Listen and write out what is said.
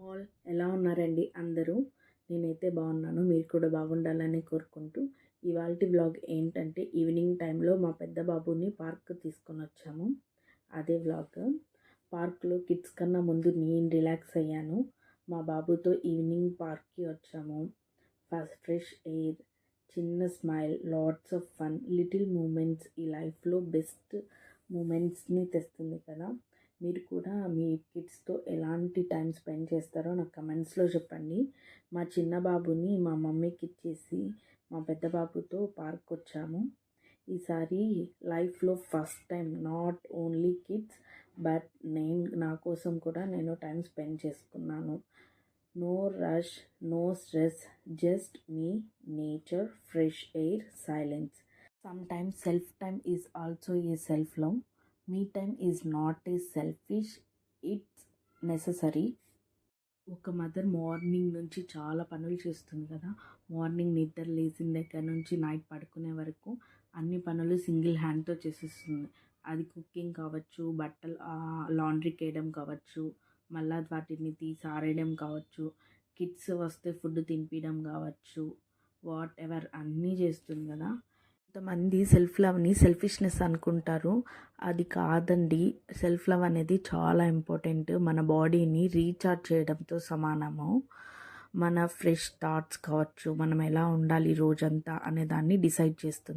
All ఎలా ఉన్నారండి అందరూ? నేనైతే బాగున్నాను. మీరు కూడా బాగుండాలని కోరుకుంటూ ఇవాల్టి వ్లాగ్ ఏంటంటే ఈవినింగ్ టైంలో మా పెద్ద బాబుని పార్క్ తీసుకొని వచ్చాము. అదే వ్లాగ్. పార్క్లో కిడ్స్ కన్నా ముందు నేను రిలాక్స్ అయ్యాను. మా బాబుతో ఈవినింగ్ పార్క్కి వచ్చాము. ఫస్ట్ ఫ్రెష్ ఎయిర్, చిన్న smile, lots of fun, little moments ఈ లైఫ్లో బెస్ట్ మూమెంట్స్ని తెస్తుంది కదా. మీరు కూడా మీ కిడ్స్తో ఎలాంటి టైం స్పెండ్ చేస్తారో నాకు కమెంట్స్లో చెప్పండి. మా చిన్న బాబుని మా మమ్మీకి ఇచ్చేసి మా పెద్ద బాబుతో పార్క్ వచ్చాము. ఈసారి లైఫ్లో first time not only kids but నా కోసం కూడా నేను టైం స్పెండ్ చేసుకున్నాను. No rush, no stress, just me, nature, fresh air, silence. Sometimes self time is also a self love. Me time is not a selfish, it's necessary. ఒక mother morning నుంచి చాలా పనులు చేస్తుంది కదా. మార్నింగ్ నిద్ర లేచిన దగ్గర నుంచి నైట్ పడుకునే వరకు అన్ని పనులు సింగిల్ హ్యాండ్తో చేసేస్తుంది. అది కుకింగ్ కావచ్చు, బట్టలు లాండ్రీకి వేయడం కావచ్చు, మళ్ళీ వాటిని తీసి ఆరేయడం కావచ్చు, కిడ్స్ వస్తే ఫుడ్ తినిపించడం కావచ్చు, వాట్ ఎవర్ అన్నీ చేస్తుంది కదా. కొంతమంది సెల్ఫ్ లవ్ని సెల్ఫిష్నెస్ అనుకుంటారు. అది కాదండి. సెల్ఫ్ లవ్ అనేది చాలా ఇంపార్టెంట్. మన బాడీని రీఛార్జ్ చేయడంతో సమానము. మన ఫ్రెష్ థాట్స్ కావచ్చు, మనం ఎలా ఉండాలి రోజంతా అనే దాన్ని డిసైడ్ చేస్తుంది.